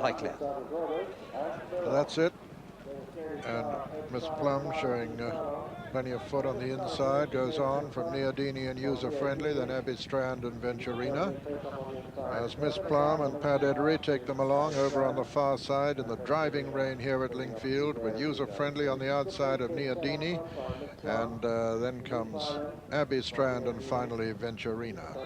high clear. That's it. And Miss Plum showing plenty of foot on the inside, goes on from Neodini and User Friendly, then Abbey Strand and Venturina. As Miss Plum and Pat Edery take them along over on the far side in the driving rain here at Lingfield, with User Friendly on the outside of Neodini, and then comes Abbey Strand and finally Venturina.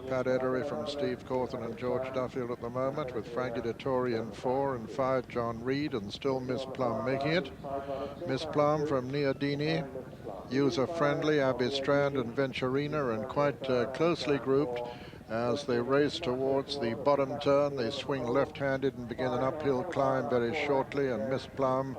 Pat Edery from Steve Cawthon and George Duffield at the moment, with Frankie Dettori in 4 and 5 John Reed, and still Miss Plum making it. Miss Plum from Neodini, User Friendly, Abbey Strand and Venturina, and quite closely grouped as they race towards the bottom turn. They swing left-handed and begin an uphill climb very shortly, and Miss Plum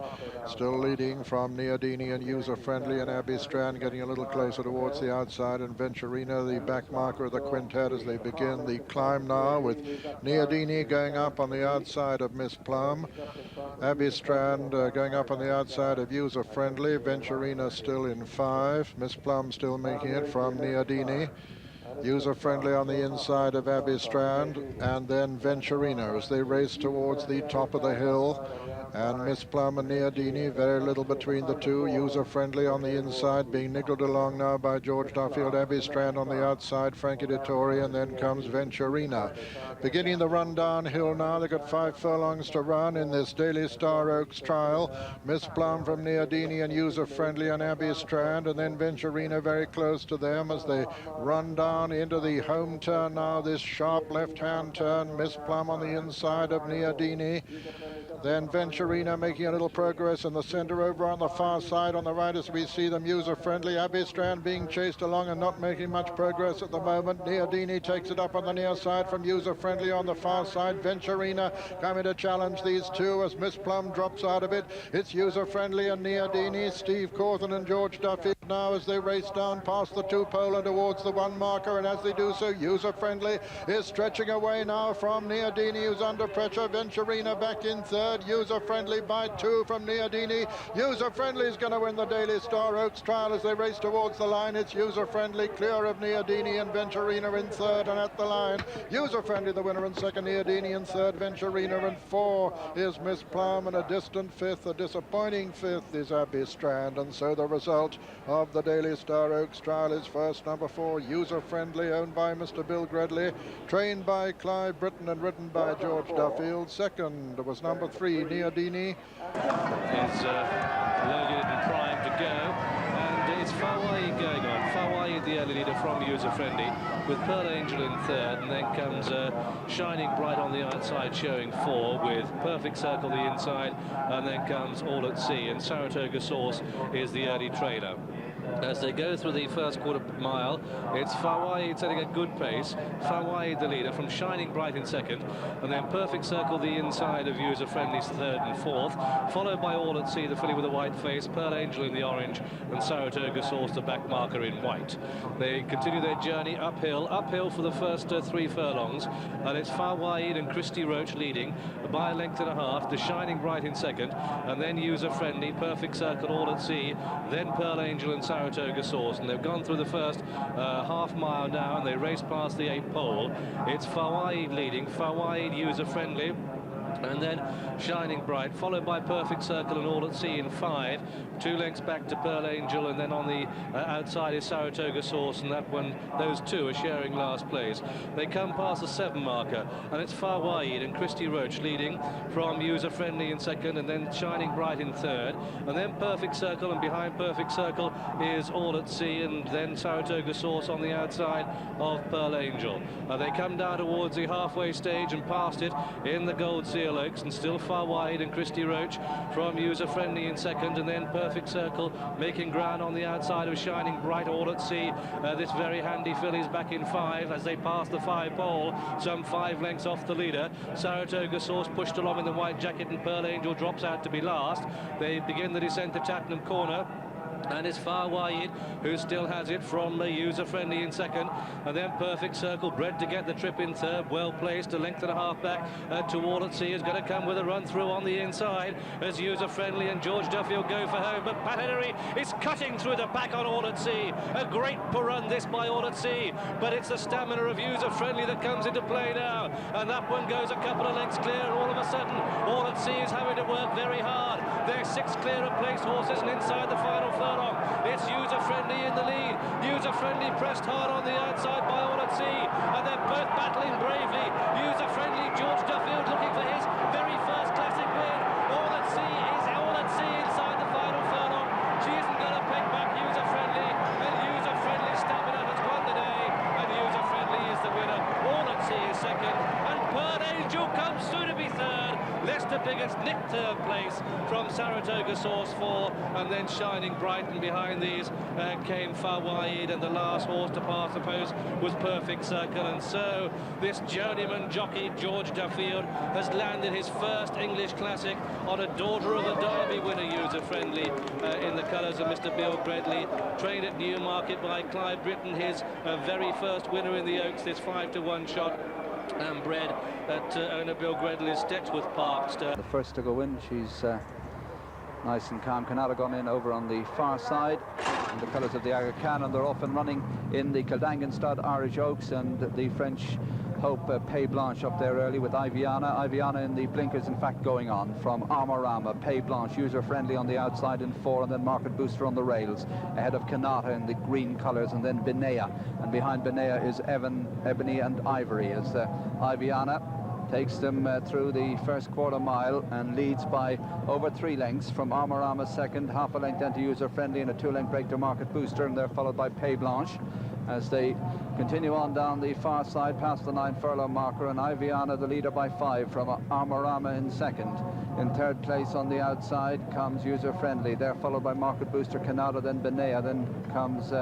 still leading from Neodini and User Friendly, and Abbey Strand getting a little closer towards the outside, and Venturina, the back marker of the quintet, as they begin the climb now, with Neodini going up on the outside of Miss Plum, Abbey Strand going up on the outside of User Friendly, Venturina still in 5, Miss Plum still making it from Neodini, User Friendly on the inside of Abbey Strand, and then Venturina as they race towards the top of the hill. And Miss Plum and Neodini, very little between the two. User Friendly on the inside, being niggled along now by George Duffield. Abbey Strand on the outside, Frankie Dettori, and then comes Venturina. Beginning the run downhill now. They've got 5 furlongs to run in this Daily Star Oaks trial. Miss Plum from Neodini and User Friendly on Abbey Strand, and then Venturina very close to them as they run down into the home turn now, this sharp left-hand turn. Miss Plum on the inside of Neodini. Then Venturina making a little progress in the center. Over on the far side on the right as we see them, User Friendly. Abbey Strand being chased along and not making much progress at the moment. Neodini takes it up on the near side from User Friendly on the far side. Venturina coming to challenge these two as Miss Plum drops out of it. It's User Friendly and Neodini. Steve Cawthon and George Duffield now as they race down past the 2-pole and towards the 1 marker, and as they do so, User Friendly is stretching away now from Neodini, who's under pressure. Venturina back in 3rd. User Friendly by 2 from Neodini. User Friendly is going to win the Daily Star Oaks trial as they race towards the line. It's User Friendly clear of Neodini, and Venturina in 3rd and at the line. User Friendly the winner in 2nd, Neodini in 3rd, Venturina in 4 is Miss Plum, and a distant 5th, a disappointing 5th is Abbey Strand. And so the result of the Daily Star Oaks trial is first, number 4, User Friendly, owned by Mr. Bill Gredley, trained by Clive Britton and ridden by George Duffield. Second was number 3, Neodini. Is loaded and primed to go, and it's Fawaii going on. Fawaii, the early leader from User Friendly, with Pearl Angel in 3rd, and then comes Shining Bright on the outside, showing 4, with Perfect Circle the inside, and then comes All at Sea, and Saratoga Source is the early trailer. As they go through the first quarter mile, it's Fawaii setting a good pace. Fawaii the leader, from Shining Bright in 2nd, and then Perfect Circle the inside of User Friendly's 3rd and 4th, followed by All at Sea, the filly with a white face, Pearl Angel in the orange, and Saratoga Source, the back marker, in white. They continue their journey uphill for the first 3 furlongs, and it's Fawaii and Christy Roach leading by a length and a half, to Shining Bright in 2nd, and then User Friendly, Perfect Circle, All at Sea, then Pearl Angel and Saratoga Source, and they've gone through the first half mile now, and they race past the 8 pole. It's Fawaii leading, Fawaii, User Friendly, and then Shining Bright, followed by Perfect Circle and All at Sea in 5, 2 lengths back to Pearl Angel, and then on the outside is Saratoga Source, and that one, those two are sharing last place. They come past the 7 marker, and it's Fawaid and Christy Roach leading from User Friendly in 2nd, and then Shining Bright in 3rd, and then Perfect Circle, and behind Perfect Circle is All at Sea, and then Saratoga Source on the outside of Pearl Angel. They come down towards the halfway stage and past it in the Gold Seal Oaks, and still Fawaid and Christy Roach from User Friendly in 2nd, and then Perfect Circle making ground on the outside of Shining Bright. All at Sea, this very handy filly's back in 5 as they pass the 5 pole, some 5 lengths off the leader. Saratoga Source pushed along in the white jacket, and Pearl Angel drops out to be last. They begin the descent to Tattenham Corner. And it's Far Wide who still has it from User Friendly in second, and then Perfect Circle bred to get the trip in third, well placed, a length and a half back to All at Sea is going to come with a run through on the inside as User Friendly and George Duffield go for home, but Pat Henry is cutting through the pack on All at Sea. A great run this by All at Sea, but it's the stamina of User Friendly that comes into play now, and that one goes a couple of lengths clear, and all of a sudden All at Sea is having to work very hard. They're 6 clear of placed horses, and inside the final furlong it's User Friendly in the lead. User Friendly pressed hard on the outside by All at Sea, and they're both battling bravely. User Friendly, George Duffield looking for his very first classic win. All at Sea inside the final furlong. She isn't going to pick back User Friendly, and User Friendly stamina has won the day, and User Friendly is the winner. All at Sea is second, and Pearl Angel comes through to be third. Leicester Biggest nicked third place from Saratoga Source 4, and then Shining Bright, and behind these came Far Wide, and the last horse to pass the post was Perfect Circle. And so this journeyman jockey George Duffield has landed his first English classic on a daughter of a Derby winner, User Friendly, in the colours of Mr. Bill Bredley, trained at Newmarket by Clive Britton, his very first winner in the Oaks, this 5-to-1 shot, and bred at owner Bill Gredley's Stetsworth Park. The first to go in, she's nice and calm. Canada gone in over on the far side in the colours of the Aga Khan, and they're off and running in the Kildangan stud Irish Oaks, and the French hope Pay Blanche up there early with Iviana in the blinkers, in fact, going on from Armorama. Pay Blanche, User Friendly on the outside in 4, and then Market Booster on the rails ahead of Kanata in the green colours, and then Benea, and behind Benea is Ebony and Ivory as Iviana takes them through the first quarter mile and leads by over 3 lengths from Armorama second, half a length then to User Friendly, and a 2-length break to Market Booster, and they're followed by Pay Blanche as they continue on down the far side past the 9 furlong marker, and Iviana the leader by 5 from Armorama in second. In third place on the outside comes User Friendly. They're followed by Market Booster, Canada, then Benea, then comes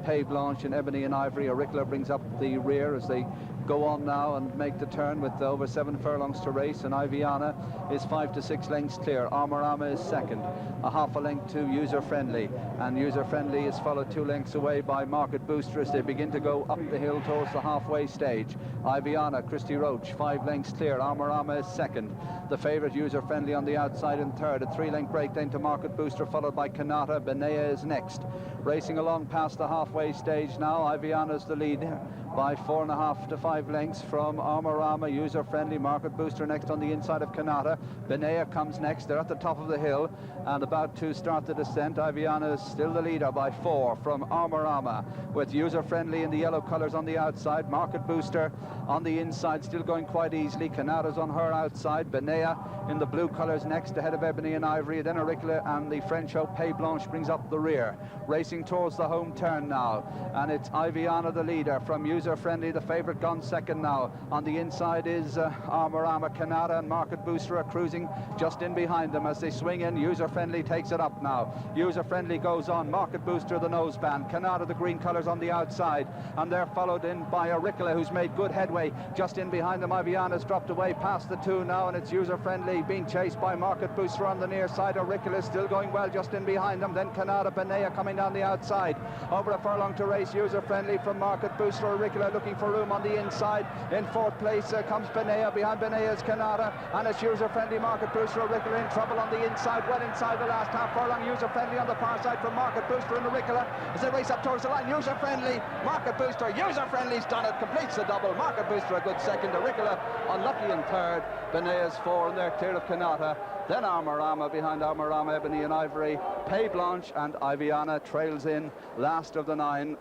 Pay Blanche and Ebony and Ivory. Auricula brings up the rear as they go on now and make the turn with over 7 furlongs to race, and Iviana is 5 to 6 lengths clear. Armorama is second, a half a length to User Friendly, and User Friendly is followed 2 lengths away by Market Booster as they begin to go up the hill towards the halfway stage. Iviana, Christy Roach, 5 lengths clear. Armorama is second. The favourite User Friendly on the outside in third. A 3-length break then to Market Booster, followed by Kanata. Benea is next. Racing along past the halfway stage now. Iviana's the lead by 4.5 to 5 lengths from Armorama. User Friendly, Market Booster next on the inside of Kanata. Benea comes next. They're at the top of the hill and about to start the descent. Iviana is still the leader by 4 from Armorama, with User Friendly in the yellow colours on the outside. Market Booster on the inside, still going quite easily. Kanata's on her outside. Benea in the blue colours next, ahead of Ebony and Ivory. Then Auricula and the French hope Pay Blanche brings up the rear. Racing towards the home turn now, and it's Iviana the leader from User Friendly, the favourite, gone second now. On the inside is Armorama. Canada and Market Booster are cruising just in behind them as they swing in. User Friendly takes it up now. User Friendly goes on. Market Booster the noseband. Canada the green colours on the outside, and they're followed in by Auricula, who's made good headway just in behind them. Iviana's dropped away past the 2 now, and it's User Friendly being chased by Market Booster on the near side. Auricula is still going well just in behind them. Then Canada, Benea coming down the outside. Over a furlong to race. User Friendly from Market Booster. Auricula looking for room on the inside. In 4th place comes Benea. Behind Benea is Canada, and it's User Friendly. Market Booster. Auricula in trouble on the inside, well inside the last half furlong. User Friendly on the far side from Market Booster and Auricula as they race up towards the line. User Friendly, Market Booster. User Friendly's done it, completes the double. Market Booster a good second. Auricula unlucky in third. Benea's 4, and they're clear of Kanata. Then Armorama, behind Armorama, Ebony and Ivory. Pay Blanche and Iviana trails in last of the 9.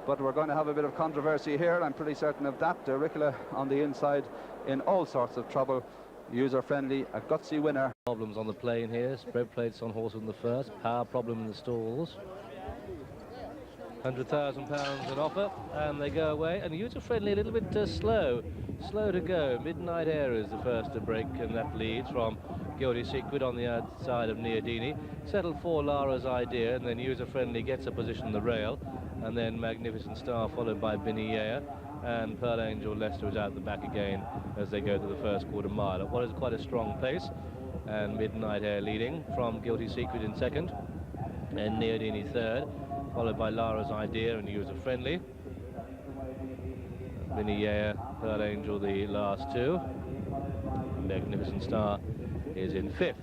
But we're going to have a bit of controversy here, I'm pretty certain of that. Auricula on the inside in all sorts of trouble. User Friendly, a gutsy winner. Problems on the plane here. Spread plates on horse in the first. Power problem in the stalls. £100,000 an offer, and they go away. And User Friendly a little bit slow to go. Midnight Air is the first to break, and that leads from Guilty Secret on the outside of Neodini. Settled for Lara's Idea, and then User Friendly gets a position on the rail, and then Magnificent Star followed by Binnie, and Pearl Angel Leicester is out the back again as they go to the first quarter mile. What is quite a strong pace, and Midnight Air leading from Guilty Secret in second. then Neodini third, followed by Lara's Idea and User Friendly. Vinny Yea, Pearl Angel the last two. Magnificent Star is in fifth.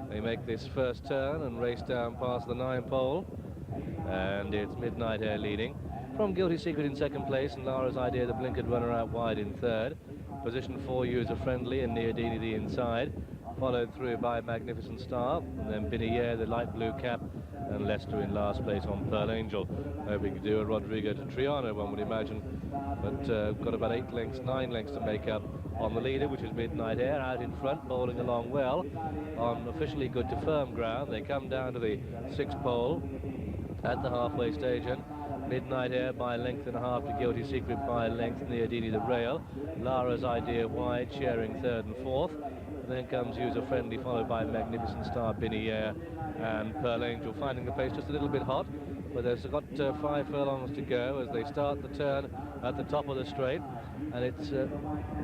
They make this first turn and race down past the 9 pole, and it's Midnight Air leading. From Guilty Secret in second place, and Lara's Idea, the blinkered runner, out wide in third. Position 4, User Friendly, and Neodini the inside, followed through by Magnificent Star, and then Biniere, the light blue cap, and Leicester in last place on Pearl Angel. Hoping to do a Rodrigo to Triano, one would imagine, but got about 8 lengths, 9 lengths to make up on the leader, which is Midnight Air, out in front, bowling along well on officially good to firm ground. They come down to the 6th pole at the halfway stage, and Midnight Air by a length and a half to Guilty Secret by a length, Neodini the rail. Lara's Idea wide, sharing third and fourth. Then comes User Friendly, followed by Magnificent Star, Binny Air, and Pearl Angel, finding the pace just a little bit hot. But they've got 5 furlongs to go as they start the turn at the top of the straight. And it's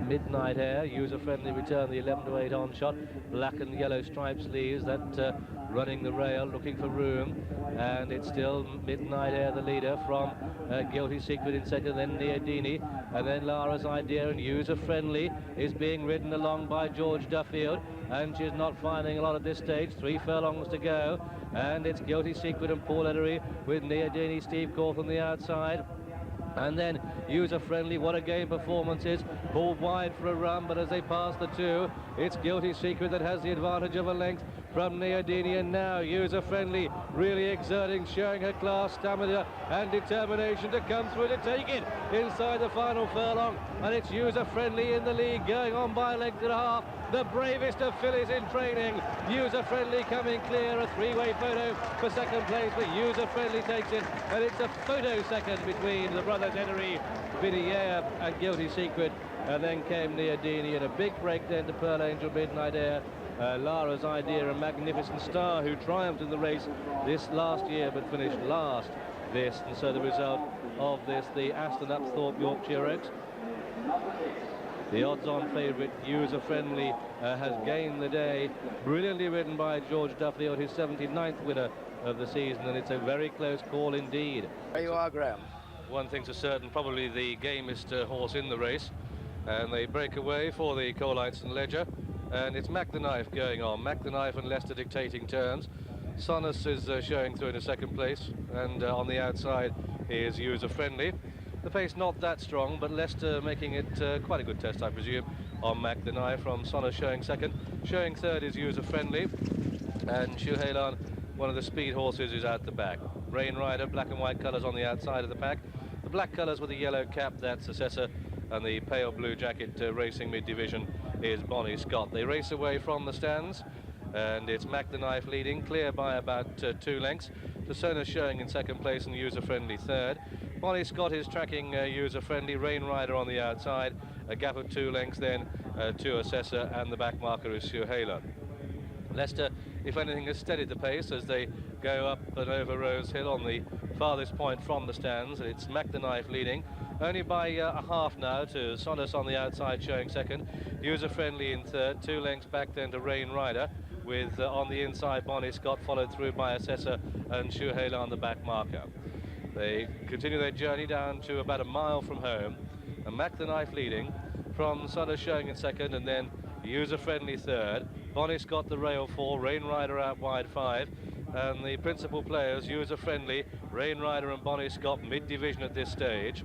Midnight Air, User Friendly return, the 11 to 8 on shot, black and yellow striped sleeves, that running the rail, looking for room, and it's still Midnight Air the leader from Guilty Secret in second, then Neodini, and then Lara's Idea, and User Friendly is being ridden along by George Duffield, and she's not finding a lot at this stage. 3 furlongs to go, and it's Guilty Secret and Paul Ellery with Neodini, Steve Corth on the outside. And then User Friendly, what a game performance is, pulled wide for a run, but as they pass the 2, it's Guilty Secret that has the advantage of a length from Neodini, and now User Friendly really exerting, showing her class, stamina and determination to come through to take it inside the final furlong, and it's User Friendly in the lead, going on by a length and a half. The bravest of fillies in training. User Friendly coming clear, a 3-way photo for second place, but User Friendly takes it, and it's a photo second between the brothers Henry, Villiers and Guilty Secret, and then came Neodini, and a big break then to Pearl Angel, Midnight Air, Lara's Idea, a Magnificent Star who triumphed in the race this last year but finished last this, and so the result of this, the Aston Upthorpe Yorkshire Oaks. The odds-on favourite, User Friendly, has gained the day, brilliantly ridden by George Duffield, his 79th winner of the season, and it's a very close call indeed. There you are, Graham. One thing's for certain, probably the gamest horse in the race, and they break away for the Coalites St.Leger, and it's Mac the Knife going on. Mac the Knife and Leicester dictating turns. Sonus is showing through into second place, and on the outside is User Friendly. The pace not that strong, but Leicester making it quite a good test, I presume, on Mac the Knife. From Sonus showing second. Showing third is User Friendly, and Shuheilan, one of the speed horses, is out the back. Rain Rider, black and white colours on the outside of the pack. The black colours with the yellow cap, that's Assessor, and the pale blue jacket racing mid-division is Bonnie Scott. They race away from the stands, and it's Mac the Knife leading, clear by about 2 lengths. Tasona showing in second place and User Friendly third. Bonnie Scott is tracking User Friendly, Rain Rider on the outside, a gap of 2 lengths then to Assessor, and the back marker is Shuheilan. Leicester, if anything, has steadied the pace as they go up and over Rose Hill on the farthest point from the stands. It's Mac the Knife leading, only by a half now to Sonus on the outside showing second. User Friendly in third, 2 lengths back then to Rain Rider, with on the inside Bonnie Scott, followed through by Assessor and Shuheilan on the back marker. They continue their journey down to about a mile from home, and Mac the Knife leading, from Sonus showing in second, and then User Friendly third. Bonnie Scott the rail 4, Rain Rider out wide 5, and the principal players, User Friendly, Rain Rider and Bonnie Scott, mid-division at this stage.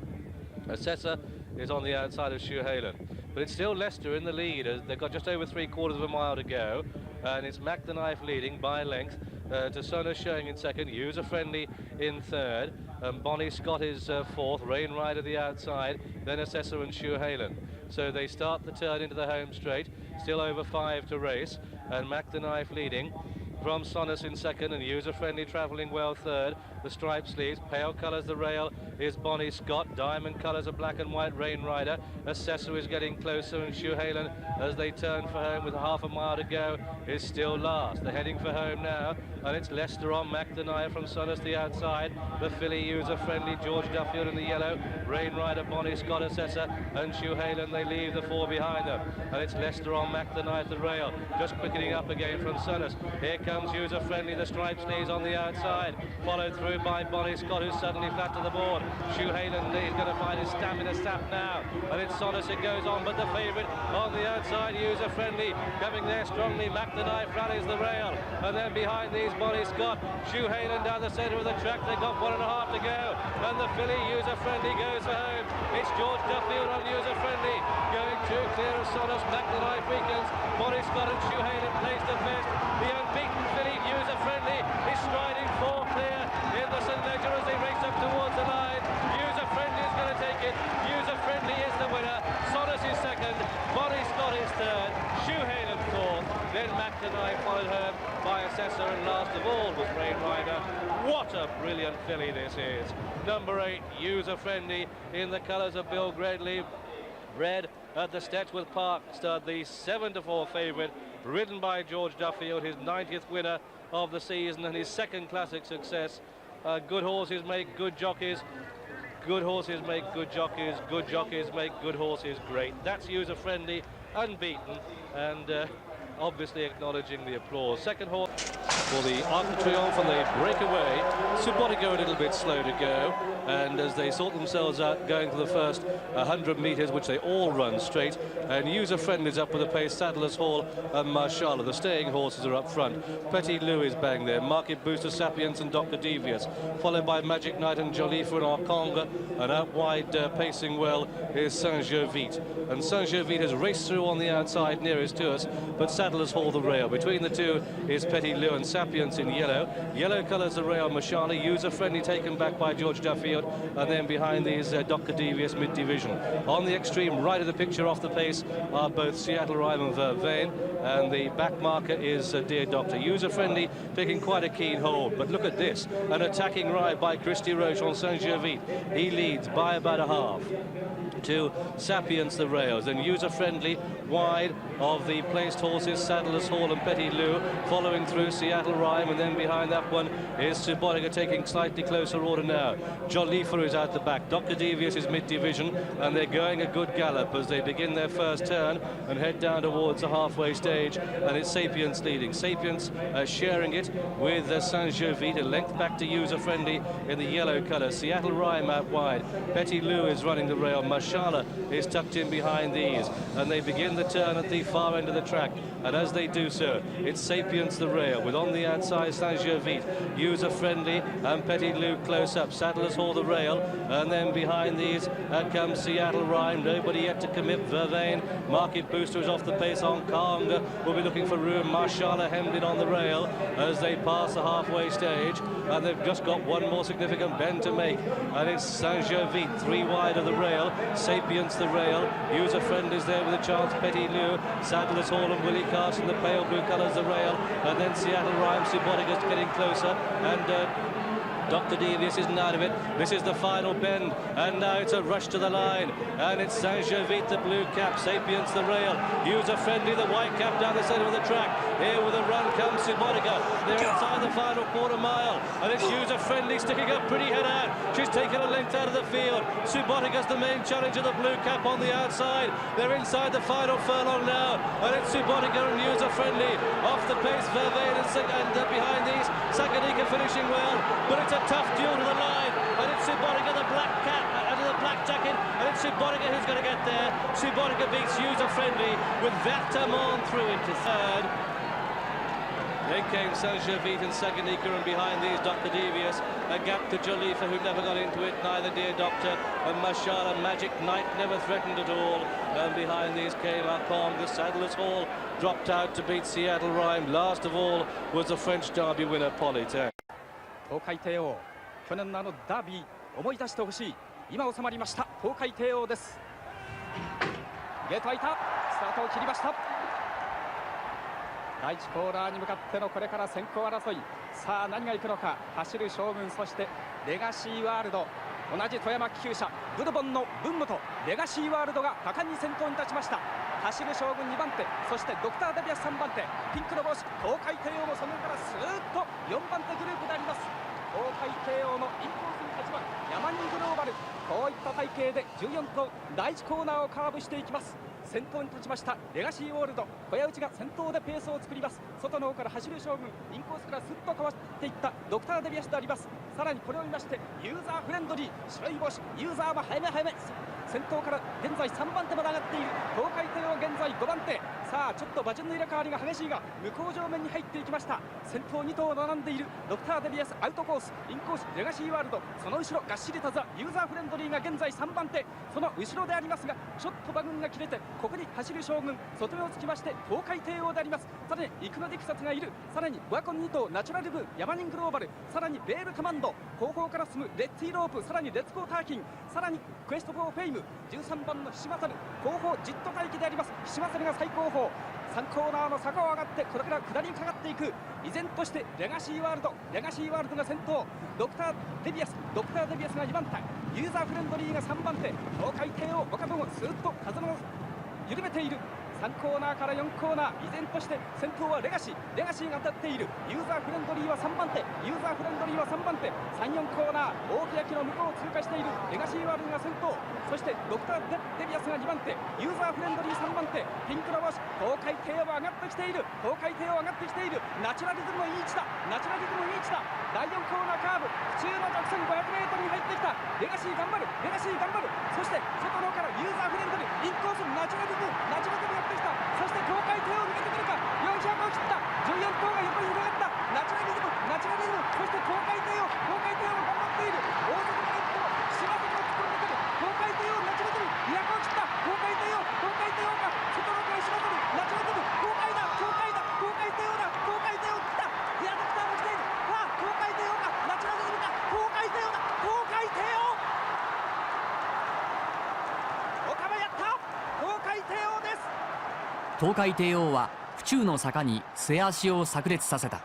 Assessor is on the outside of Shuheilan, but it's still Leicester in the lead as they've got just over 3/4 of a mile to go, and it's Mac the Knife leading by a length to Sonus showing in second, User Friendly in third, and Bonnie Scott is fourth, Rain Rider the outside, then Assessor and Shuheilan. So they start the turn into the home straight, still over 5 to race, and Mac the Knife leading, from Sonus in second, and User Friendly travelling well third. the striped sleeves. Pale colours the rail is Bonnie Scott. Diamond colours are black and white Rain Rider. Assessor is getting closer, and Schuhalen, as they turn for home with half a mile to go, is still last. They're heading for home now, and it's Leicester on McDonough from Sonos the outside. The filly User Friendly, George Duffield in the yellow. Rain Rider, Bonnie Scott, Assessor, and Schuhalen, they leave the four behind them. And it's Leicester on McDonough at the rail, just quickening up again from Sonos. Here comes User Friendly, the striped sleeves on the outside, followed through by Bonnie Scott, who's suddenly flat to the board. Schuhalen is going to find his stamina sap now, and it's Sonos it goes on, but the favourite on the outside, User Friendly, coming there strongly. McDonough rallies the rail, and then behind these Bonnie Scott. Schuhalen down the centre of the track, they've got 1.5 to go, and the filly User Friendly goes for home. It's George Duffield on User Friendly, going too clear of Sonos. McDonough weakens. Bonnie Scott and Schuhalen place the best. The unbeaten filly User Friendly is striding four clear in the St.Leger as they race up towards the line. User Friendly is going to take it. User Friendly is the winner. Sonos is second. Bonnie Scott is third. Schuhalen fourth. Then McDonough followed her by Assessor, and last of all was Rain Rider. What a brilliant filly this is. Number 8, User Friendly, in the colours of Bill Gradley. Red at the Stetchworth Park stud, the 7-4 favourite, ridden by George Duffield, his 90th winner of the season and his second classic success. Good horses make good jockeys. Good horses make good jockeys. Good jockeys make good horses great. That's User Friendly, unbeaten, and obviously acknowledging the applause. Second horse for the Arc de Triomphe, and they break away. Subotica a little bit slow to go, and as they sort themselves out going for the first 100 metres, which they all run straight, and User Friendly is up with the pace. Sadler's Hall and Marshala, the staying horses, are up front. Petit Lou is bang there, Market Booster, Sapiens and Dr. Devious, followed by Magic Knight and Jolifa and Arcanga, and out wide pacing well is Saint-Gervais. And Saint-Gervais has raced through on the outside nearest to us, but Sadler's Hall the rail. Between the two is Petit Lou and Sapiens in yellow. Yellow colours the rail, Marshala. User Friendly taken back by George Duffield, and then behind these Dr. Devious mid-division. On the extreme right of the picture off the pace are both Seattle Rhyme and Vervain, and the back marker is Dear Doctor. User Friendly taking quite a keen hold, but look at this, an attacking ride by Christy Roche on Saint-Gervais. He leads by about a half to Sapiens the rails, and User Friendly wide of the placed horses Sadler's Hall and Petit Lou, following through Seattle Rhyme, and then behind that one is Subotica taking slightly closer order now. Jolifa is out the back, Dr. Devious is mid-division, and they're going a good gallop as they begin their first turn and head down towards the halfway stage, and it's Sapiens leading. Sapiens sharing it with Saint-Gervais, a length back to User Friendly in the yellow colour. Seattle Rhyme out wide, Petit Lou is running the rail, Marshala is tucked in behind these, and they begin the turn at the far end of the track, and as they do so, it's Sapiens the rail, with on the outside Saint-Gervais, User Friendly and Petit Lou close up, Sadler's Hall the rail, and then behind these comes Seattle Rhyme, nobody yet to commit. Vervain, Market Booster is off the pace on Kong, will be looking for room. Marshala hemmed in on the rail as they pass the halfway stage, and they've just got one more significant bend to make, and it's Saint-Gervais, 3 wide of the rail, Sapiens the rail, User Friendly is there with a chance, Petit Lou, Sadler's Hall and Willie Carson, the pale blue colours the rail, and then Seattle Rhyme, Subotica's getting closer, and Dr. Devious isn't out of it. This is the final bend, and now it's a rush to the line, and it's Saint-Gervais, the blue cap, Sapiens the rail, User Friendly, the white cap down the centre of the track. Here with a run comes Subotica. They're inside the final quarter mile, and it's User Friendly sticking up pretty head out. She's taken a length out of the field. Subotica's the main challenge of the blue cap on the outside. They're inside the final furlong now, and it's Subotica and User Friendly off the pace. Vervain and behind these, Sakanika finishing well, but it's a tough duel to the line, and it's Subotica, the black cap, under the black jacket, and it's Subotica who's going to get there. Subotica beats User Friendly with Vertamont through into third. Then came Saint-Gervais and Sakanika, and behind these Dr. Devious, a gap to Jolifa, who never got into it, neither Dear Doctor, and Marshala, Magic Knight never threatened at all, and behind these came Arcong. The Sadler's Hall dropped out to beat Seattle Rhyme. Last of all was the French Derby winner, Polite. 東海帝王、去年のダービー思い出してほしい。今収まりました東海帝王です。ゲート開いた、スタートを切りました。第1コーナーに向かってのこれから先行争い。さあ何が行くのか。走る将軍、そしてレガシーワールド、同じ富山厩舎ブルボンのブンムとレガシーワールドが果敢に先頭に立ちました。走る将軍2番手、そしてドクター・デビアス3番手、ピンクの帽子東海帝王もその上からスーッと4番手グループであります。東海帝王のインコースに8番ヤマニングローバル、こういった体型で14頭第1コーナーをカーブしていきます。先頭に立ちましたレガシーウォールド、小屋内が先頭でペースを作ります。外の方から走る将軍、インコースからスッとかわしていったドクター・デビアスであります。さらにこれを見ましてユーザーフレンドリー、白い帽子ユーザーは早め早め、先頭から現在3番手まで上がっている東海帝王、現在5番手。さあちょっと馬順の入れ替わりが激しいが向こう上面に入っていきました。先頭2頭並んでいるドクター・デビアスアウトコース、インコースレガシーワールド、その後ろがっしりとザ・ユーザーフレンドリーが現在3番手、その後ろでありますがちょっと馬群が切れてここに走る将軍、外目をつきまして東海帝王であります。さらにイクノディクサスがいる、さらにワコン2頭ナチュラルブー、ヤマニングローバル、さらにベールコマンド、後方から進むレッツィロープ、さらにレッツゴーターキン、さらにクエストフォーフェイム、13番のヒシマサル、後方じっと待機であります。ヒシマサルが最後方3コーナーの坂を上がってこれから下りにかかっていく。依然としてレガシーワールド、レガシーワールドが先頭、ドクター・デビアスが2番手、ユーザーフレンドリーが3番手、東海帝王岡分をスーッと風の緩めている。3コーナーから4コーナー、依然として先頭はレガシーが当たっている。ユーザーフレンドリーは3番手、3、4コーナー、大木焼の向こうを通過しているレガシーワールドが先頭、そしてドクター・デビアスが2番手、ユーザーフレンドリー3番手、ピンクの帽子東海帝王は上がってきている、ナチュラリズムのいい位置だ、第4コーナーカーブ、府中の直線 500m に入ってきた。レガシー頑張る、そして外の方からユーザーフレンドリー、インコースナチュラリズムやってきた。そして東海帝王抜けてくるか、400を切った、14頭が横に広がった。ナチュラリズム、そして東海帝王が頑張っている。大外から一頭島崎を突っ込んでくる東海帝王、ナチュラリズム200を切った。東海帝王か、外のから島崎、ナチュラリズム東海帝王切った。いやドクターも来ている。東海帝王か、ナチュラリズムか、東海帝王だ、東海帝王、岡場やった、東海帝王です。東海帝王は府中の坂に末脚を炸裂させた。